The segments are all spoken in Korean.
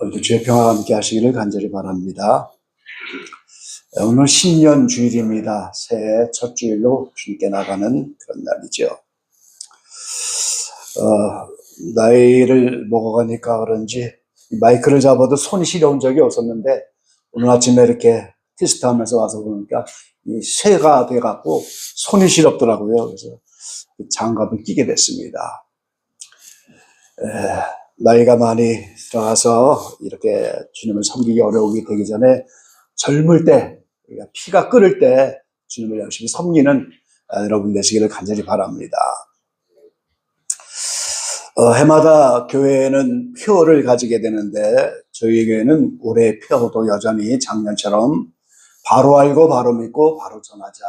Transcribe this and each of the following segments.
오늘도 주의 평화와 함께 하시기를 간절히 바랍니다. 오늘 신년 주일입니다. 새해 첫 주일로 주님께 나가는 그런 날이죠. 나이를 먹어가니까 그런지 마이크를 잡아도 손이 시려운 적이 없었는데 오늘 아침에 이렇게 테스트하면서 와서 보니까 이 쇠가 돼갖고 손이 시렵더라고요. 그래서 장갑을 끼게 됐습니다. 나이가 많이 들어가서 이렇게 주님을 섬기기 어려움이 되기 전에 젊을 때, 피가 끓을 때 주님을 열심히 섬기는 여러분 되시기를 간절히 바랍니다. 해마다 교회에는 표를 가지게 되는데 저희 교회는 올해 표도 여전히 작년처럼 바로 알고 바로 믿고 바로 전하자,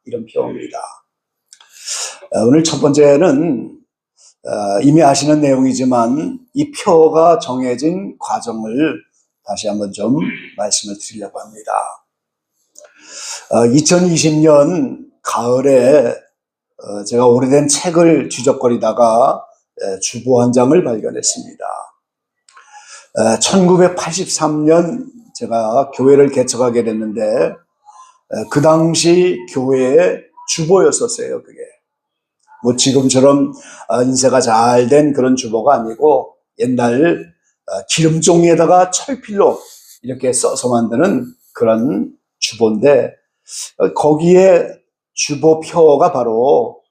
이런 표입니다. 오늘 첫 번째는 이미 아시는 내용이지만 이 표가 정해진 과정을 다시 한번 좀 말씀을 드리려고 합니다. 2020년 가을에 제가 오래된 책을 뒤적거리다가 주보 한 장을 발견했습니다. 1983년 제가 교회를 개척하게 됐는데 그 당시 교회의 주보였었어요, 그게. 뭐 지금처럼 인쇄가 잘 된 그런 주보가 아니고 옛날 기름종이에다가 철필로 이렇게 써서 만드는 그런 주보인데 거기에 주보표가 바로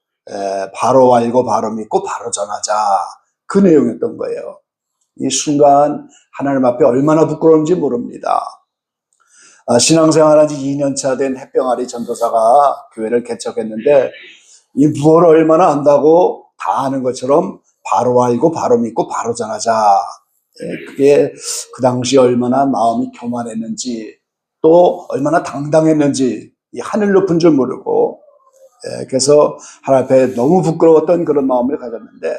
바로 알고 바로 믿고 바로 전하자, 그 내용이었던 거예요. 이 순간 하나님 앞에 얼마나 부끄러운지 모릅니다. 신앙생활한 지 2년차 된 햇병아리 전도사가 교회를 개척했는데 이 무엇을 얼마나 안다고 다 아는 것처럼 바로 알고 바로 믿고 바로 전하자. 그게 그 당시 얼마나 마음이 교만했는지 또 얼마나 당당했는지 이 하늘 높은 줄 모르고, 그래서 하나님 앞에 너무 부끄러웠던 그런 마음을 가졌는데,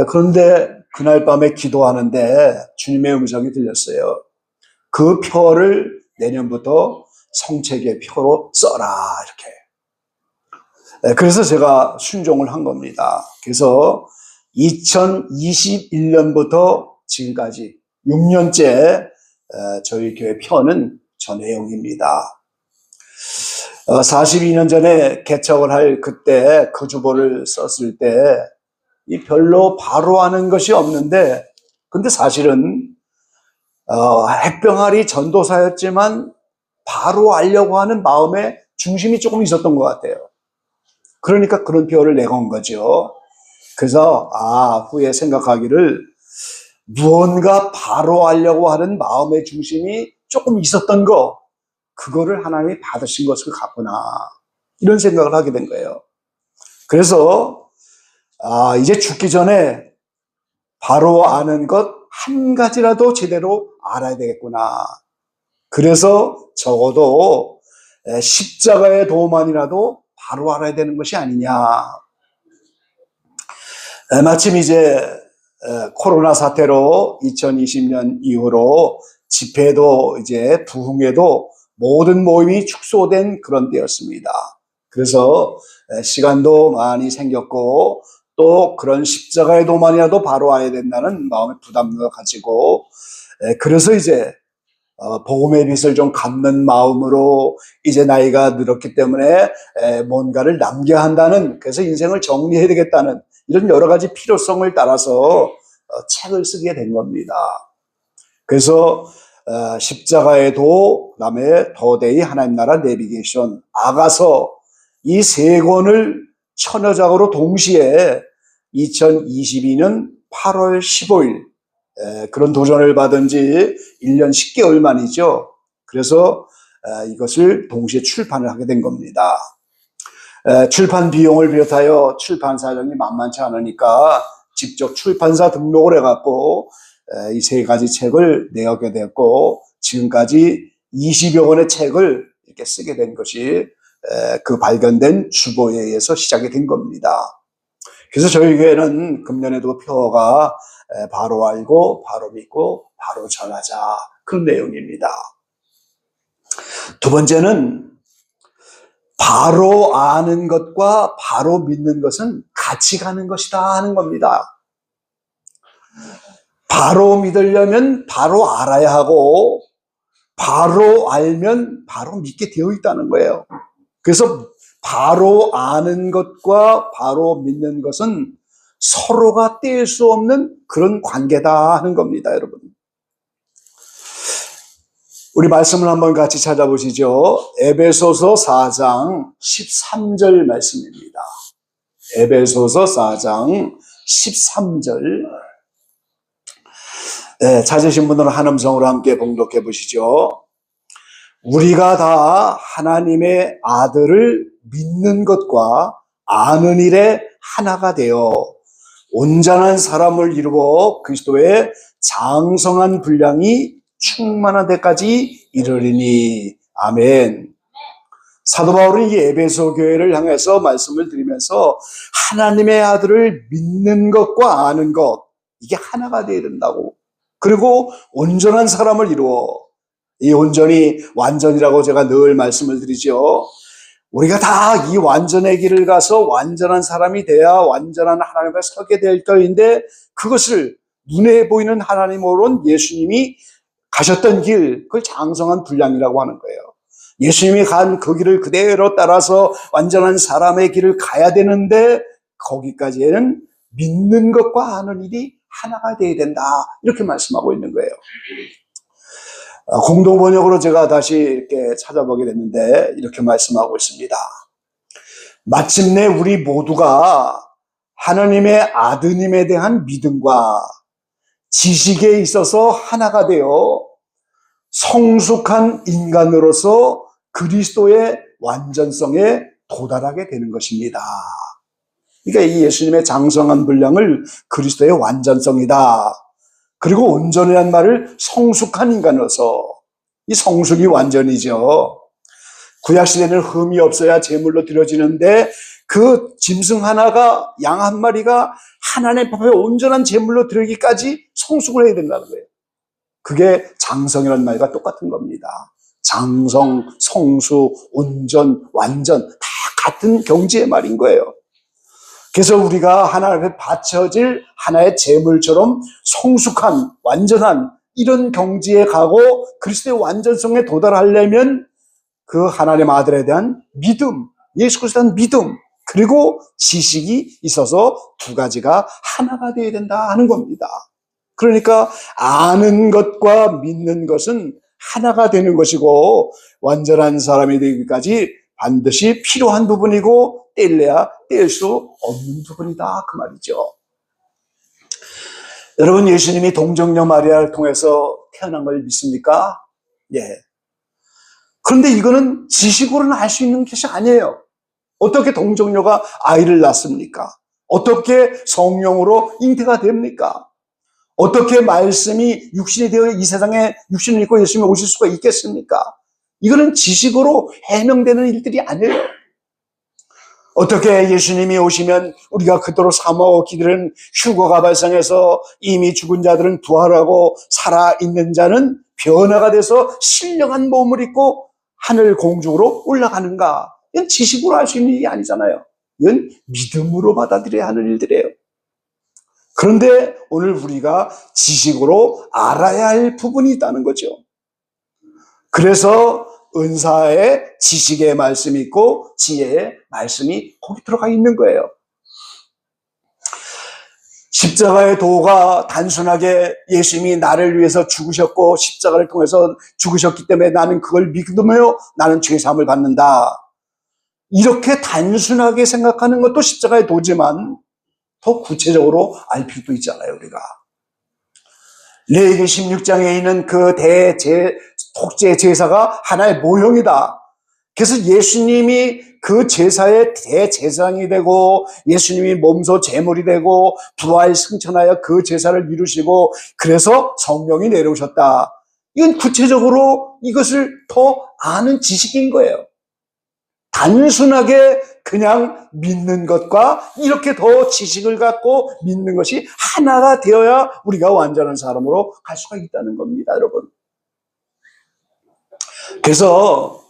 그런데 그날 밤에 기도하는데 주님의 음성이 들렸어요. 그 표를 내년부터 성책의 표로 써라, 이렇게. 그래서 제가 순종을 한 겁니다. 그래서 2021년부터 지금까지 6년째 저희 교회 표는 저 내용입니다. 42년 전에 개척을 할 그때 그 주보를 썼을 때 이 별로 바로 하는 것이 없는데, 근데 사실은 햇병아리 전도사였지만 바로 하려고 하는 마음의 중심이 조금 있었던 것 같아요. 그러니까 그런 표를 내건 거죠. 그래서 후에 생각하기를 무언가 바로 하려고 하는 마음의 중심이 조금 있었던 거, 그거를 하나님이 받으신 것을 같구나, 이런 생각을 하게 된 거예요. 그래서 이제 죽기 전에 바로 아는 것 한 가지라도 제대로 알아야 되겠구나. 그래서 적어도 십자가의 도만이라도 바로 알아야 되는 것이 아니냐. 마침 이제 코로나 사태로 2020년 이후로 집회도 이제 부흥회도 모든 모임이 축소된 그런 때였습니다. 그래서 시간도 많이 생겼고 또 그런 십자가의 도만이라도 바로 와야 된다는 마음의 부담을 가지고, 그래서 이제 복음의 빛을 좀 갖는 마음으로 이제 나이가 늘었기 때문에 뭔가를 남겨야 한다는, 그래서 인생을 정리해야 되겠다는 이런 여러 가지 필요성을 따라서 책을 쓰게 된 겁니다. 그래서 십자가의 도, 그다음에 더데이 하나님 나라 내비게이션, 아가서, 이 세 권을 천여작으로 동시에 2022년 8월 15일 그런 도전을 받은 지 1년 10개월 만이죠. 그래서 이것을 동시에 출판을 하게 된 겁니다. 출판 비용을 비롯하여 출판 사정이 만만치 않으니까 직접 출판사 등록을 해갖고 이 세 가지 책을 내게 됐고, 지금까지 20여 권의 책을 이렇게 쓰게 된 것이 그 발견된 주보에 의해서 시작이 된 겁니다. 그래서 저희 교회는 금년에도 표가 바로 알고 바로 믿고 바로 전하자, 그런 내용입니다. 두 번째는 바로 아는 것과 바로 믿는 것은 같이 가는 것이다 하는 겁니다. 바로 믿으려면 바로 알아야 하고, 바로 알면 바로 믿게 되어 있다는 거예요. 그래서 바로 아는 것과 바로 믿는 것은 서로가 뗄 수 없는 그런 관계다 하는 겁니다, 여러분. 우리 말씀을 한번 같이 찾아보시죠. 에베소서 4장 13절 말씀입니다. 에베소서 4장 13절. 네, 찾으신 분들은 한 음성으로 함께 봉독해 보시죠. 우리가 다 하나님의 아들을 믿는 것과 아는 일에 하나가 되어 온전한 사람을 이루어 그리스도의 장성한 분량이 충만한 데까지 이르리니. 아멘. 사도 바울은 이 에베소 교회를 향해서 말씀을 드리면서 하나님의 아들을 믿는 것과 아는 것, 이게 하나가 되어야 된다고. 그리고 온전한 사람을 이루어, 이 온전히 완전이라고 제가 늘 말씀을 드리죠. 우리가 다 이 완전의 길을 가서 완전한 사람이 돼야 완전한 하나님과 서게 될 터인데, 그것을 눈에 보이는 하나님으로는 예수님이 가셨던 길, 그걸 장성한 분량이라고 하는 거예요. 예수님이 간 그 길을 그대로 따라서 완전한 사람의 길을 가야 되는데, 거기까지는 믿는 것과 아는 일이 하나가 되어야 된다, 이렇게 말씀하고 있는 거예요. 공동번역으로 제가 다시 이렇게 찾아보게 됐는데 이렇게 말씀하고 있습니다. 마침내 우리 모두가 하나님의 아드님에 대한 믿음과 지식에 있어서 하나가 되어 성숙한 인간으로서 그리스도의 완전성에 도달하게 되는 것입니다. 그러니까 이 예수님의 장성한 분량을 그리스도의 완전성이다. 그리고 온전이란 말을 성숙한 인간으로서, 이 성숙이 완전이죠. 구약시대는 흠이 없어야 제물로 드려지는데 그 짐승 하나가, 양 한 마리가 하나님 앞에 온전한 제물로 드리기까지 성숙을 해야 된다는 거예요. 그게 장성이라는 말과 똑같은 겁니다. 장성, 성숙, 온전, 완전 다 같은 경지의 말인 거예요. 그래서 우리가 하나님 앞에 바쳐질 하나의 제물처럼 성숙한, 완전한 이런 경지에 가고 그리스도의 완전성에 도달하려면 그 하나님 아들에 대한 믿음, 예수 그리스도에 대한 믿음, 그리고 지식이 있어서 두 가지가 하나가 되어야 된다 하는 겁니다. 그러니까 아는 것과 믿는 것은 하나가 되는 것이고, 완전한 사람이 되기까지 반드시 필요한 부분이고 뗄래야 뗄 수 없는 부분이다, 그 말이죠. 여러분, 예수님이 동정녀 마리아를 통해서 태어난 걸 믿습니까? 예. 그런데 이거는 지식으로는 알 수 있는 것이 아니에요. 어떻게 동정녀가 아이를 낳습니까? 어떻게 성령으로 잉태가 됩니까? 어떻게 말씀이 육신이 되어 이 세상에 육신을 입고 예수님이 오실 수가 있겠습니까? 이거는 지식으로 해명되는 일들이 아니에요. 어떻게 예수님이 오시면 우리가 그토록 사모하고 기다리는 휴거가 발생해서 이미 죽은 자들은 부활하고 살아있는 자는 변화가 돼서 신령한 몸을 입고 하늘 공중으로 올라가는가? 이건 지식으로 할 수 있는 일이 아니잖아요. 이건 믿음으로 받아들여야 하는 일들이에요. 그런데 오늘 우리가 지식으로 알아야 할 부분이 있다는 거죠. 그래서 은사의 지식의 말씀이 있고 지혜의 말씀이 거기 들어가 있는 거예요. 십자가의 도가 단순하게 예수님이 나를 위해서 죽으셨고 십자가를 통해서 죽으셨기 때문에 나는 그걸 믿으며 나는 죄사함을 받는다, 이렇게 단순하게 생각하는 것도 십자가의 도지만 더 구체적으로 알 필요도 있잖아요. 우리가 레위기 16장에 있는 그 독재 제사가 하나의 모형이다. 그래서 예수님이 그 제사의 대제사장이 되고 예수님이 몸소 제물이 되고 부활 승천하여 그 제사를 이루시고 그래서 성령이 내려오셨다. 이건 구체적으로 이것을 더 아는 지식인 거예요. 단순하게 그냥 믿는 것과 이렇게 더 지식을 갖고 믿는 것이 하나가 되어야 우리가 완전한 사람으로 갈 수가 있다는 겁니다, 여러분. 그래서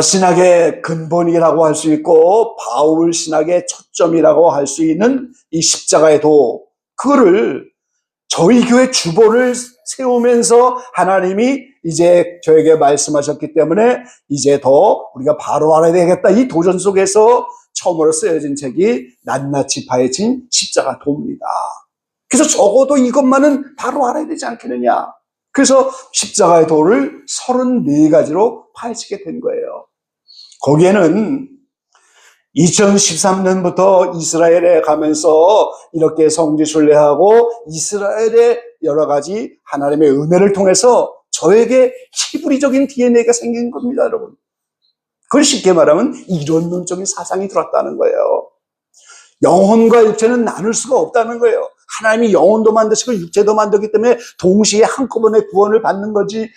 신학의 근본이라고 할 수 있고 바울 신학의 초점이라고 할 수 있는 이 십자가의 도, 그거를 저희 교회 주보를 세우면서 하나님이 이제 저에게 말씀하셨기 때문에 이제 더 우리가 바로 알아야 되겠다. 이 도전 속에서 처음으로 쓰여진 책이 낱낱이 파헤친 십자가 도입니다. 그래서 적어도 이것만은 바로 알아야 되지 않겠느냐. 그래서 십자가의 도를 34가지로 파헤치게 된 거예요. 거기에는 2013년부터 이스라엘에 가면서 이렇게 성지순례하고 이스라엘의 여러 가지 하나님의 은혜를 통해서 저에게 히브리적인 DNA가 생긴 겁니다, 여러분. 그걸 쉽게 말하면 이론론적인 사상이 들었다는 거예요. 영혼과 육체는 나눌 수가 없다는 거예요. 하나님이 영혼도 만드시고 육체도 만들기 때문에 동시에 한꺼번에 구원을 받는 거지,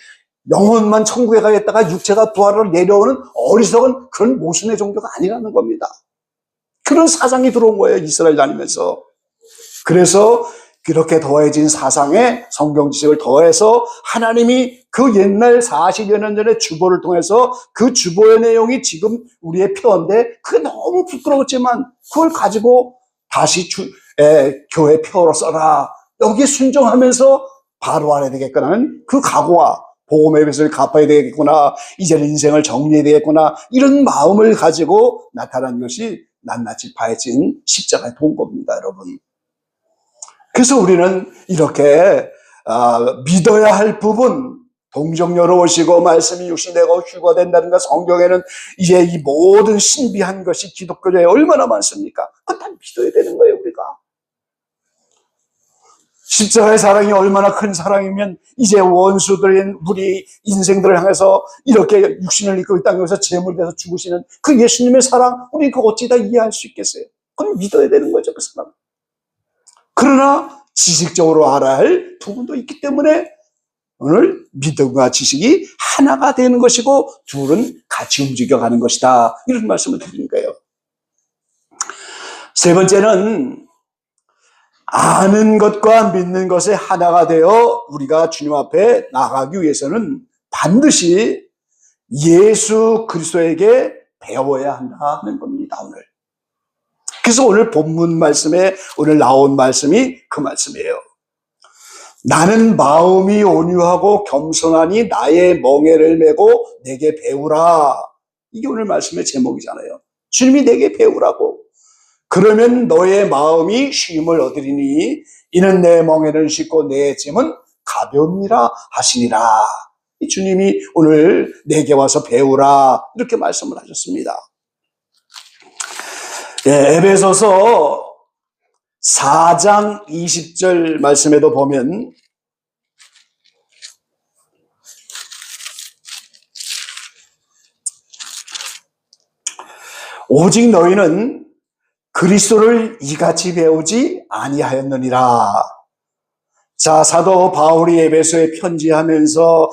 영혼만 천국에 가겠다가 육체가 부활을 내려오는 어리석은 그런 모순의 종교가 아니라는 겁니다. 그런 사상이 들어온 거예요, 이스라엘 다니면서. 그래서 그렇게 더해진 사상에 성경 지식을 더해서 하나님이 그 옛날 40여 년 전의 주보를 통해서 그 주보의 내용이 지금 우리의 표인데 그게 너무 부끄러웠지만 그걸 가지고 다시 교회 표로 써라. 여기에 순종하면서 바로 알아야 되겠구나는 그 각오와 보험의 빚을 갚아야 되겠구나. 이제는 인생을 정리해야 되겠구나. 이런 마음을 가지고 나타난 것이 낱낱이 파헤친 십자가의 도인 겁니다, 여러분. 그래서 우리는 이렇게 믿어야 할 부분, 동정녀로 오시고 말씀이 육신되고 휴가 된다는 것, 성경에는 이제 이 모든 신비한 것이 기독교에 얼마나 많습니까? 그건 다 믿어야 되는 거예요, 우리가. 십자가의 사랑이 얼마나 큰 사랑이면 이제 원수들인 우리 인생들을 향해서 이렇게 육신을 입고 이 땅에서 제물을 내서 죽으시는 그 예수님의 사랑, 우리 그거 어찌 다 이해할 수 있겠어요? 그건 믿어야 되는 거죠, 그 사람. 그러나 지식적으로 알아야 할 부분도 있기 때문에 오늘 믿음과 지식이 하나가 되는 것이고 둘은 같이 움직여가는 것이다. 이런 말씀을 드리는 거예요. 세 번째는 아는 것과 믿는 것에 하나가 되어 우리가 주님 앞에 나가기 위해서는 반드시 예수 그리스도에게 배워야 한다 하는 겁니다, 오늘. 그래서 오늘 본문 말씀에 오늘 나온 말씀이 그 말씀이에요. 나는 마음이 온유하고 겸손하니 나의 멍에를 메고 내게 배우라. 이게 오늘 말씀의 제목이잖아요. 주님이 내게 배우라고. 그러면 너의 마음이 쉼을 얻으리니 이는 내 멍에는 쉽고 내 짐은 가벼움이라 하시니라. 이 주님이 오늘 내게 와서 배우라 이렇게 말씀을 하셨습니다. 에베소서 4장 20절 말씀에도 보면 오직 너희는 그리스도를 이같이 배우지 아니하였느니라. 자, 사도 바울이 에베소에 편지하면서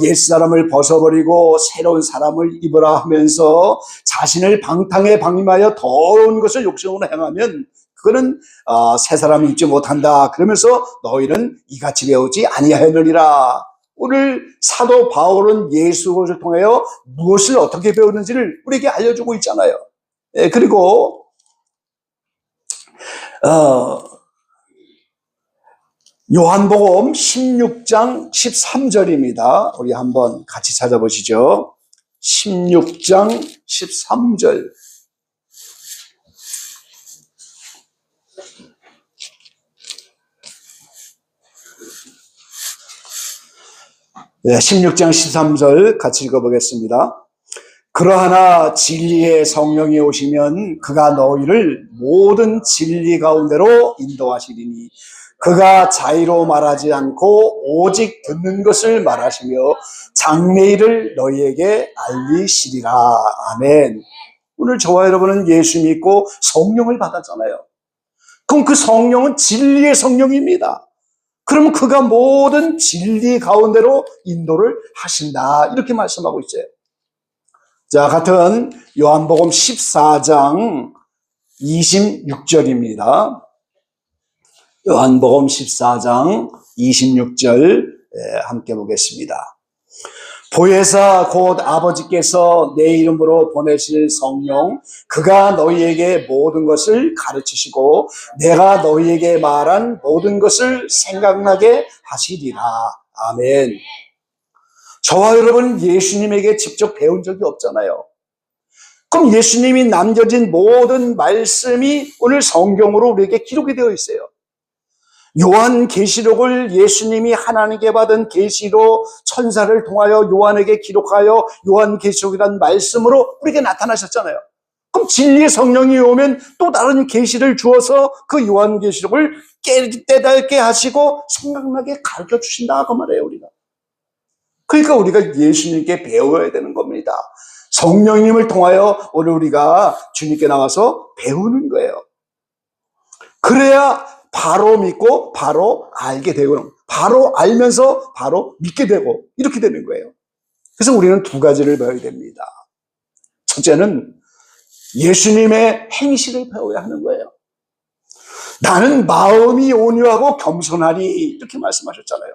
옛사람을 벗어버리고 새로운 사람을 입으라 하면서 자신을 방탕에 방임하여 더러운 것을 욕심으로 행하면 그거는 새 사람이 입지 못한다. 그러면서 너희는 이같이 배우지 아니하였느니라. 오늘 사도 바울은 예수 그리스도를 통하여 무엇을 어떻게 배우는지를 우리에게 알려주고 있잖아요. 그리고 요한복음 16장 13절입니다. 우리 한번 같이 찾아보시죠. 16장 13절. 네, 16장 13절 같이 읽어보겠습니다. 그러하나 진리의 성령이 오시면 그가 너희를 모든 진리 가운데로 인도하시리니 그가 자의로 말하지 않고 오직 듣는 것을 말하시며 장래일을 너희에게 알리시리라. 아멘. 오늘 저와 여러분은 예수 믿고 성령을 받았잖아요. 그럼 그 성령은 진리의 성령입니다. 그럼 그가 모든 진리 가운데로 인도를 하신다. 이렇게 말씀하고 있어요. 자, 같은 요한복음 14장 26절입니다. 요한복음 14장 26절 함께 보겠습니다. 보혜사 곧 아버지께서 내 이름으로 보내실 성령, 그가 너희에게 모든 것을 가르치시고 내가 너희에게 말한 모든 것을 생각나게 하시리라. 아멘. 저와 여러분 예수님에게 직접 배운 적이 없잖아요. 그럼 예수님이 남겨진 모든 말씀이 오늘 성경으로 우리에게 기록이 되어 있어요. 요한계시록을 예수님이 하나님께 받은 계시로 천사를 통하여 요한에게 기록하여 요한계시록이라는 말씀으로 우리에게 나타나셨잖아요. 그럼 진리의 성령이 오면 또 다른 계시를 주어서 그 요한계시록을 깨닫게 하시고 생각나게 가르쳐 주신다 그 말이에요. 우리가. 그러니까 우리가 예수님께 배워야 되는 겁니다. 성령님을 통하여 오늘 우리가 주님께 나와서 배우는 거예요. 그래야 바로 믿고 바로 알게 되고 바로 알면서 바로 믿게 되고 이렇게 되는 거예요. 그래서 우리는 두 가지를 배워야 됩니다. 첫째는 예수님의 행실을 배워야 하는 거예요. 나는 마음이 온유하고 겸손하니 이렇게 말씀하셨잖아요.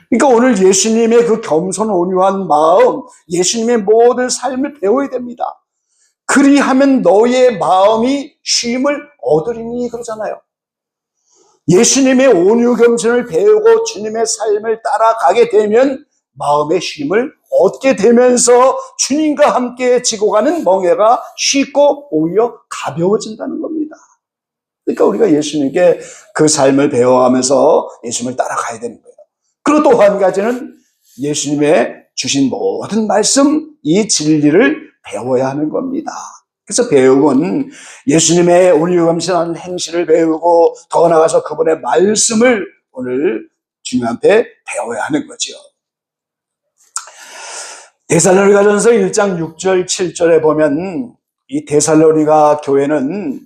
그러니까 오늘 예수님의 그 겸손 온유한 마음, 예수님의 모든 삶을 배워야 됩니다. 그리하면 너의 마음이 쉼을 얻으리니 그러잖아요. 예수님의 온유 겸손을 배우고 주님의 삶을 따라가게 되면 마음의 쉼을 얻게 되면서 주님과 함께 지고 가는 멍에가 쉽고 오히려 가벼워진다는 겁니다. 그러니까 우리가 예수님께 그 삶을 배워가면서 예수님을 따라가야 되는 거예요. 그리고 또 한 가지는 예수님의 주신 모든 말씀, 이 진리를 배워야 하는 겁니다. 그래서 배움은 예수님의 온유 겸손한 행실을 배우고 더 나아가서 그분의 말씀을 오늘 주님 앞에 배워야 하는 거죠. 데살로니가전서 1장 6절 7절에 보면 이 데살로니가 교회는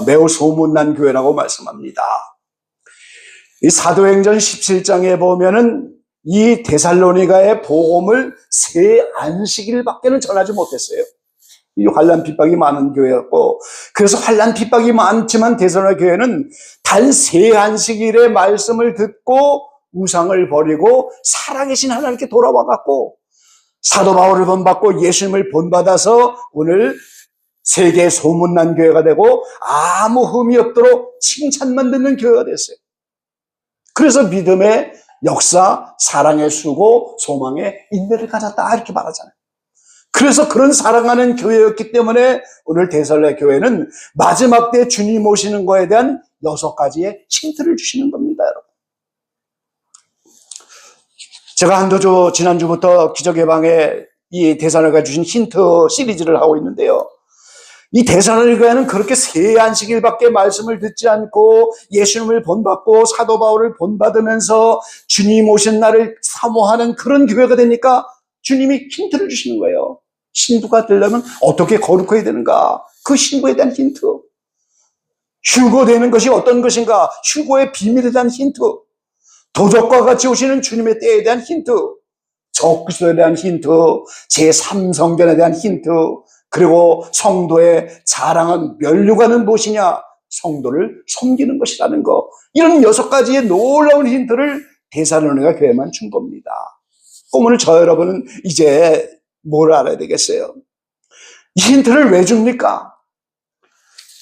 매우 소문난 교회라고 말씀합니다. 이 사도행전 17장에 보면은 이 데살로니가의 복음을 세 안식일밖에는 전하지 못했어요. 이 환난 핍박이 많은 교회였고, 그래서 환난 핍박이 많지만 데살로니가 교회는 단 세 안식일의 말씀을 듣고 우상을 버리고 살아계신 하나님께 돌아와갖고 사도 바울을 본받고 예수님을 본받아서 오늘 세계 소문난 교회가 되고 아무 흠이 없도록 칭찬만 듣는 교회가 됐어요. 그래서 믿음의 역사, 사랑의 수고, 소망의 인내를 가졌다 이렇게 말하잖아요. 그래서 그런 사랑하는 교회였기 때문에 오늘 데살로니가 교회는 마지막 때 주님 오시는 거에 대한 6가지의 힌트를 주시는 겁니다, 여러분. 제가 한두 지난주부터 기적의 방에 이 데살로니가 주신 힌트 시리즈를 하고 있는데요. 이 데살로니가는 그렇게 세 안식일밖에 말씀을 듣지 않고 예수님을 본받고 사도 바울을 본받으면서 주님 오신 날을 사모하는 그런 교회가 되니까 주님이 힌트를 주시는 거예요. 신부가 되려면 어떻게 거룩해야 되는가? 그 신부에 대한 힌트. 휴거되는 것이 어떤 것인가? 휴거의 비밀에 대한 힌트. 도적과 같이 오시는 주님의 때에 대한 힌트. 적그리스도에 대한 힌트. 제3성전에 대한 힌트. 그리고 성도의 자랑한 면류관은 무엇이냐? 성도를 섬기는 것이라는 거. 이런 6가지의 놀라운 힌트를 데살로니가 교회만 준 겁니다. 오늘 저 여러분은 이제 뭘 알아야 되겠어요? 이 힌트를 왜 줍니까?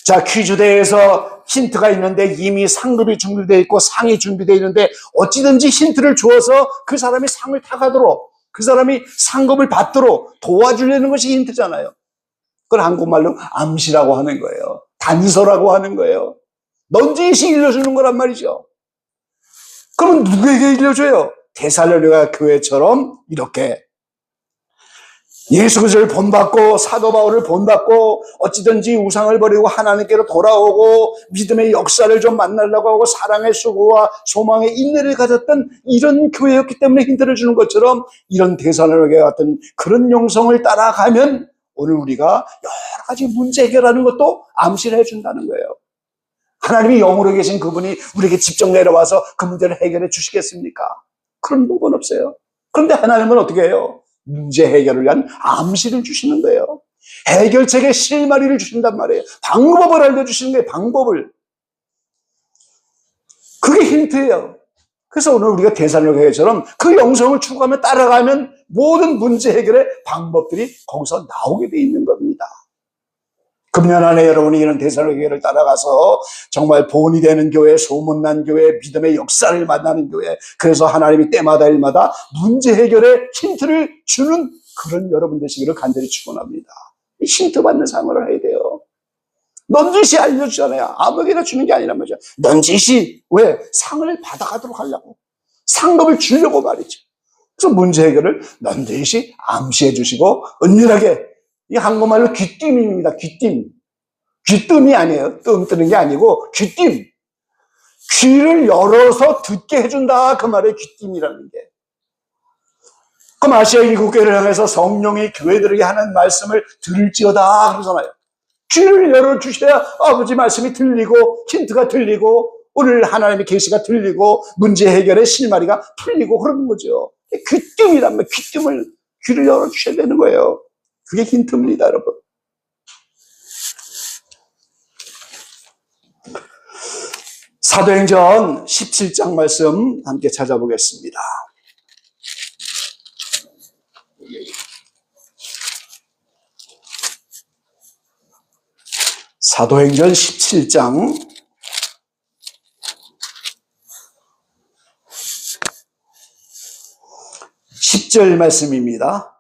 자, 퀴즈대회에서 힌트가 있는데 이미 상급이 준비되어 있고 상이 준비되어 있는데 어찌든지 힌트를 주어서 그 사람이 상을 타가도록 그 사람이 상급을 받도록 도와주려는 것이 힌트잖아요. 그걸 한국말로 암시라고 하는 거예요. 단서라고 하는 거예요. 넌지시 일러주는 거란 말이죠. 그럼 누구에게 일러줘요? 데살로니가 교회처럼 이렇게 예수 그리스도를 본받고 사도 바울을 본받고 어찌든지 우상을 버리고 하나님께로 돌아오고 믿음의 역사를 좀 만나려고 하고 사랑의 수고와 소망의 인내를 가졌던 이런 교회였기 때문에 힌트를 주는 것처럼 이런 데살로니가 같은 그런 영성을 따라가면 오늘 우리가 여러 가지 문제 해결하는 것도 암시를 해준다는 거예요. 하나님이 영으로 계신 그분이 우리에게 직접 내려와서 그 문제를 해결해 주시겠습니까? 그런 부분 없어요. 그런데 하나님은 어떻게 해요? 문제 해결을 위한 암시를 주시는 거예요. 해결책의 실마리를 주신단 말이에요. 방법을 알려주시는 거예요. 방법을. 그게 힌트예요. 그래서 오늘 우리가 데살로니가 교회처럼 그 영성을 추구하며 따라가면 모든 문제 해결의 방법들이 거기서 나오게 돼 있는 겁니다. 금년 안에 여러분이 이런 데살로니가 교회를 따라가서 정말 본이 되는 교회, 소문난 교회, 믿음의 역사를 만나는 교회, 그래서 하나님이 때마다 일마다 문제 해결의 힌트를 주는 그런 여러분 되시기를 간절히 축원합니다. 힌트 받는 생활을 해야 돼요. 넌지시 알려주잖아요. 아무에게나 주는 게 아니란 말이죠. 넌지시 왜? 상을 받아가도록 하려고, 상급을 주려고 말이죠. 그래서 문제 해결을 넌지시 암시해 주시고 은밀하게, 이 한국말로 귀띔입니다. 귀띔. 귀뜸이 아니에요. 뜸 뜨는 게 아니고 귀띔. 귀를 열어서 듣게 해준다. 그 말에 귀띔이라는 게. 그럼 아시아 일국교회를 향해서 성령이 교회들에게 하는 말씀을 들을지어다 그러잖아요. 귀를 열어주셔야 아버지 말씀이 들리고 힌트가 들리고 오늘 하나님의 계시가 들리고 문제 해결의 실마리가 풀리고 그러는 거죠. 귀뜸이란 말, 귀뜸을 귀를 열어주셔야 되는 거예요. 그게 힌트입니다, 여러분. 사도행전 17장 말씀 함께 찾아보겠습니다. 사도행전 17장 10절 말씀입니다.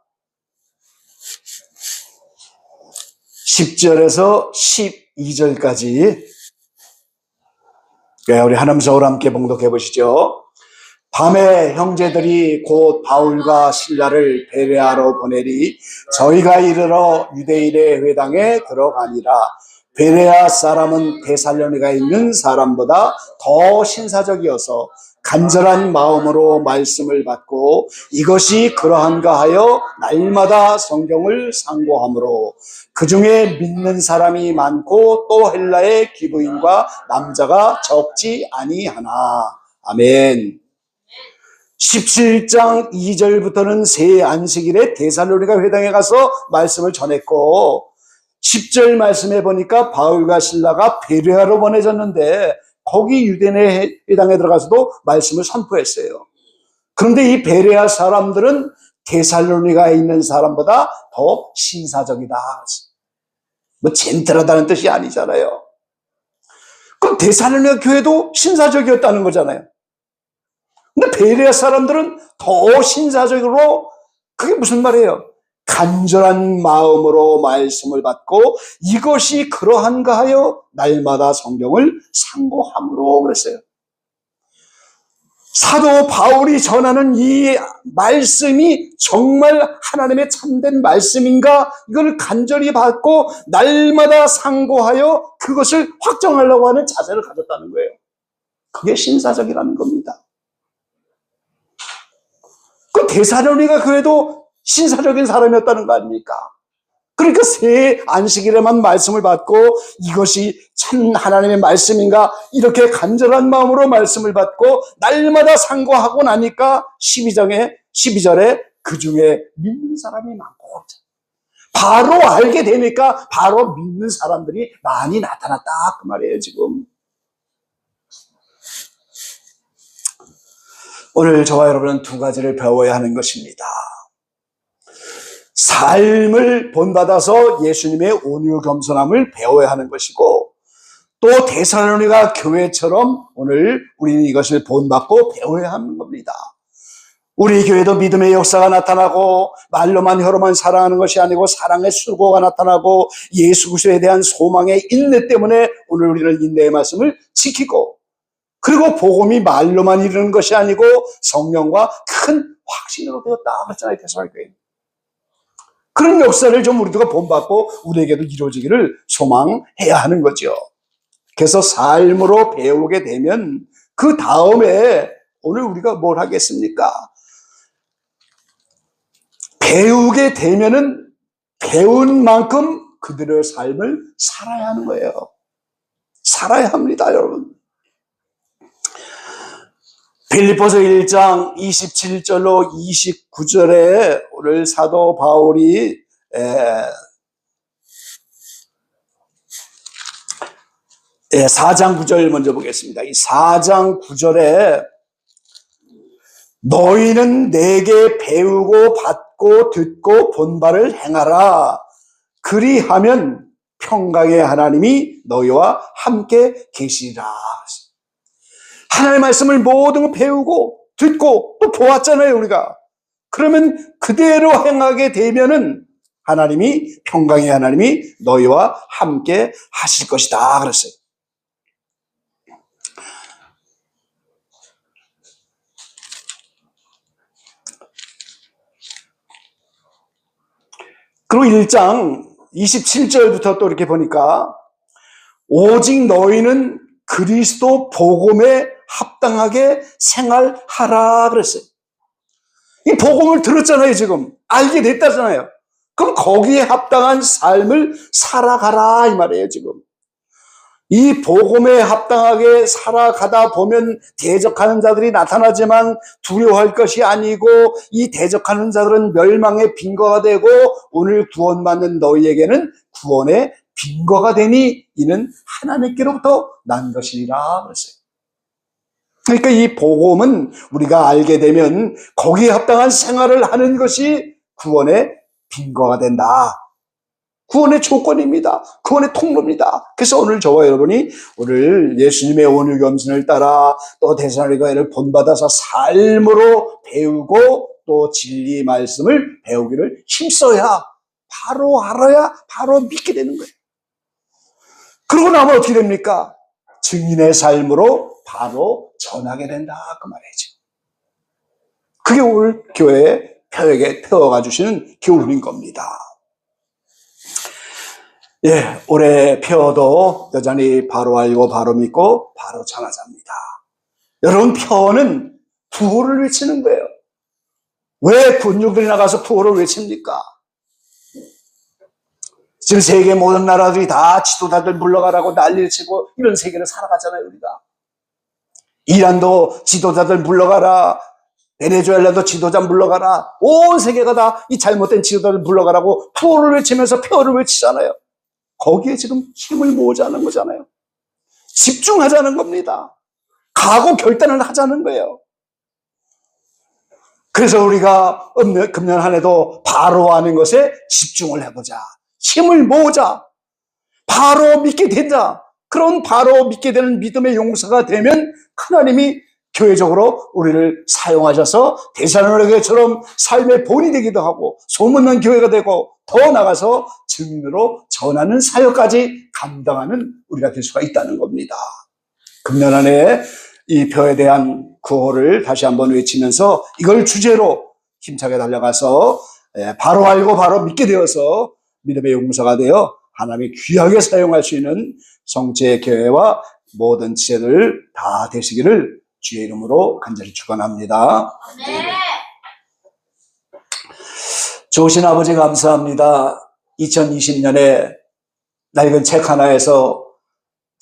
10절에서 12절까지 우리 하나님 서울 함께 봉독해 보시죠. 밤에 형제들이 곧 바울과 실라를 베레아로 보내리 저희가 이르러 유대인의 회당에 들어가니라. 베레아 사람은 데살로니가에 있는 사람보다 더 신사적이어서 간절한 마음으로 말씀을 받고 이것이 그러한가 하여 날마다 성경을 상고하므로 그 중에 믿는 사람이 많고 또 헬라의 기부인과 남자가 적지 아니하나. 아멘. 17장 2절부터는 새 안식일에 데살로니가 회당에 가서 말씀을 전했고 10절 말씀해 보니까 바울과 실라가 베레아로 보내졌는데 거기 유대인의 회당에 들어가서도 말씀을 선포했어요. 그런데 이 베레아 사람들은 데살로니가에 있는 사람보다 더 신사적이다. 뭐 젠틀하다는 뜻이 아니잖아요. 그럼 데살로니가 교회도 신사적이었다는 거잖아요. 근데 베레아 사람들은 더 신사적으로, 그게 무슨 말이에요? 간절한 마음으로 말씀을 받고 이것이 그러한가 하여 날마다 성경을 상고함으로 그랬어요. 사도 바울이 전하는 이 말씀이 정말 하나님의 참된 말씀인가? 이걸 간절히 받고 날마다 상고하여 그것을 확정하려고 하는 자세를 가졌다는 거예요. 그게 신사적이라는 겁니다. 그 데살로니가 교회도 신사적인 사람이었다는 거 아닙니까? 그러니까 새 안식일에만 말씀을 받고 이것이 참 하나님의 말씀인가 이렇게 간절한 마음으로 말씀을 받고 날마다 상고하고 나니까 12절에 그 중에 믿는 사람이 많고 바로 알게 되니까 바로 믿는 사람들이 많이 나타났다 그 말이에요. 지금 오늘 저와 여러분은 두 가지를 배워야 하는 것입니다. 삶을 본받아서 예수님의 온유 겸손함을 배워야 하는 것이고 또 데살로니가 교회처럼 오늘 우리는 이것을 본받고 배워야 하는 겁니다. 우리 교회도 믿음의 역사가 나타나고 말로만 혀로만 사랑하는 것이 아니고 사랑의 수고가 나타나고 예수 그리스도에 대한 소망의 인내 때문에 오늘 우리는 인내의 말씀을 지키고 그리고 복음이 말로만 이루는 것이 아니고 성령과 큰 확신으로 되었다 그랬잖아요. 데살로니가 그런 역사를 좀 우리가 본받고 우리에게도 이루어지기를 소망해야 하는 거죠. 그래서 삶으로 배우게 되면 그 다음에 오늘 우리가 뭘 하겠습니까? 배우게 되면은 배운 만큼 그들의 삶을 살아야 하는 거예요. 살아야 합니다, 여러분. 빌립보서 1장 27절로 29절에 오늘 사도 바울이 4장 9절 먼저 보겠습니다. 이 4장 9절에 너희는 내게 배우고 받고 듣고 본 바를 행하라. 그리하면 평강의 하나님이 너희와 함께 계시리라. 하나님의 말씀을 모든 걸 배우고 듣고 또 보았잖아요, 우리가. 그러면 그대로 행하게 되면은 하나님이, 평강의 하나님이 너희와 함께 하실 것이다 그랬어요. 그리고 1장 27절부터 또 이렇게 보니까 오직 너희는 그리스도 복음에 합당하게 생활하라 그랬어요. 이 복음을 들었잖아요, 지금. 알게 됐다잖아요. 그럼 거기에 합당한 삶을 살아가라 이 말이에요, 지금. 이 복음에 합당하게 살아가다 보면 대적하는 자들이 나타나지만 두려워할 것이 아니고 이 대적하는 자들은 멸망의 빈거가 되고 오늘 구원받는 너희에게는 구원의 빈거가 되니 이는 하나님께로부터 난 것이니라 그랬어요. 그러니까 이 복음은 우리가 알게 되면 거기에 합당한 생활을 하는 것이 구원의 빈거가 된다. 구원의 조건입니다. 구원의 통로입니다. 그래서 오늘 저와 여러분이 오늘 예수님의 온유 겸손을 따라 또 데살로니가를 본받아서 삶으로 배우고 또 진리 말씀을 배우기를 힘써야 바로 알아야 바로 믿게 되는 거예요. 그러고 나면 어떻게 됩니까? 증인의 삶으로 바로 전하게 된다 그 말이죠. 그게 오늘 교회에 표에게 태워가 주시는 교훈인 겁니다. 예, 올해 표도 여전히 바로 알고 바로 믿고 바로 전하자입니다. 여러분, 표는 구호를 외치는 거예요. 왜 군중들이 나가서 구호를 외칩니까? 지금 세계 모든 나라들이 다 지도자들 물러가라고 난리를 치고 이런 세계를 살아가잖아요, 우리가. 이란도 지도자들 물러가라, 베네수엘라도 지도자 물러가라, 온 세계가 다 이 잘못된 지도자들 물러가라고 구호를 외치면서 표를 외치잖아요. 거기에 지금 힘을 모으자는 거잖아요. 집중하자는 겁니다. 각오 결단을 하자는 거예요. 그래서 우리가 금년 한 해도 바로 하는 것에 집중을 해보자. 힘을 모으자. 바로 믿게 된다. 그런 바로 믿게 되는 믿음의 용사가 되면 하나님이 교회적으로 우리를 사용하셔서 데살로니가처럼 삶의 본이 되기도 하고 소문난 교회가 되고 더 나가서 증인으로 전하는 사역까지 감당하는 우리가 될 수가 있다는 겁니다. 금년 안에 이 표에 대한 구호를 다시 한번 외치면서 이걸 주제로 힘차게 달려가서 바로 알고 바로 믿게 되어서 믿음의 용사가 되어 하나님이 귀하게 사용할 수 있는 성체 교회와 모든 지체들 다 되시기를 주의 이름으로 간절히 축원합니다. 네. 좋으신 아버지 감사합니다. 2020년에 낡은 책 하나에서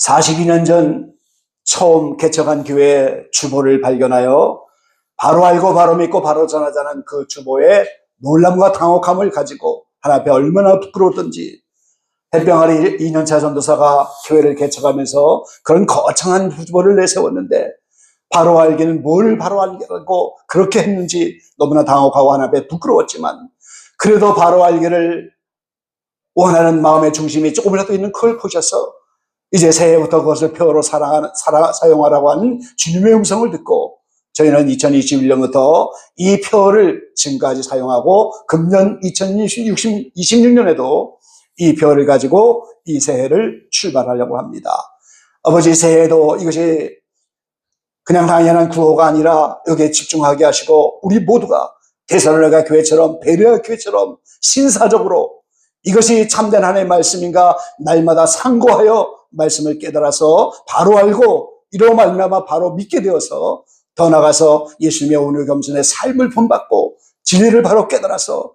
42년 전 처음 개척한 교회의 주보를 발견하여 바로 알고 바로 믿고 바로 전하자는 그 주보에 놀람과 당혹함을 가지고 하나님 앞에 얼마나 부끄러웠던지 햇병아리 2년차 전도사가 교회를 개척하면서 그런 거창한 주보를 내세웠는데 바로 알기는 뭘 바로 알고 그렇게 했는지 너무나 당혹하고 하나님 앞에 부끄러웠지만 그래도 바로 알기를 원하는 마음의 중심이 조금이라도 있는 그걸 보셔서 이제 새해부터 그것을 표로 사용하라고 하는 주님의 음성을 듣고 저희는 2021년부터 이 표를 지금까지 사용하고 금년 2026년에도 이 표를 가지고 이 새해를 출발하려고 합니다. 아버지, 새해에도 이것이 그냥 당연한 구호가 아니라 여기에 집중하게 하시고 우리 모두가 데살로니가 교회처럼 베레아 교회처럼 신사적으로 이것이 참된 하나님의 말씀인가 날마다 상고하여 말씀을 깨달아서 바로 알고 이로 말미암아 바로 믿게 되어서 더 나아가서 예수님의 온유 겸손의 삶을 본받고 진리를 바로 깨달아서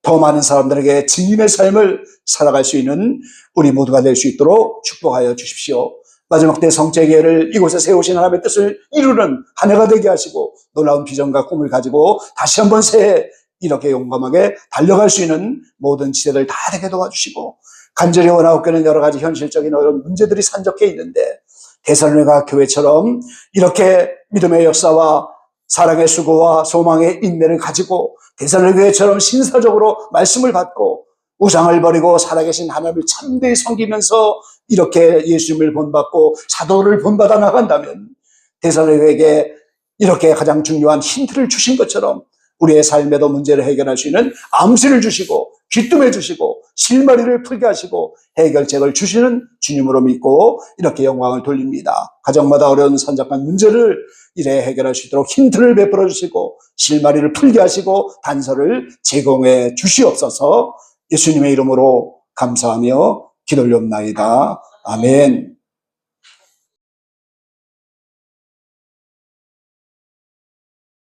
더 많은 사람들에게 증인의 삶을 살아갈 수 있는 우리 모두가 될 수 있도록 축복하여 주십시오. 마지막 때 성체교회를 이곳에 세우신 하나님의 뜻을 이루는 한 해가 되게 하시고 놀라운 비전과 꿈을 가지고 다시 한번 새해 이렇게 용감하게 달려갈 수 있는 모든 지체들 다 되게 도와주시고 간절히 원하옵고는 여러 가지 현실적인 어려운 문제들이 산적해 있는데 데살로니가 교회처럼 이렇게 믿음의 역사와 사랑의 수고와 소망의 인내를 가지고 데살로니가처럼 신사적으로 말씀을 받고 우상을 버리고 살아계신 하나님을 참되이 섬기면서 이렇게 예수님을 본받고 사도를 본받아 나간다면 데살로니가에게 이렇게 가장 중요한 힌트를 주신 것처럼 우리의 삶에도 문제를 해결할 수 있는 암시를 주시고 귀뜸해 주시고 실마리를 풀게 하시고 해결책을 주시는 주님으로 믿고 이렇게 영광을 돌립니다. 가정마다 어려운 산적한 문제를 이래 해결할 수 있도록 힌트를 베풀어 주시고 실마리를 풀게 하시고 단서를 제공해 주시옵소서. 예수님의 이름으로 감사하며 기도 올리옵나이다. 아멘.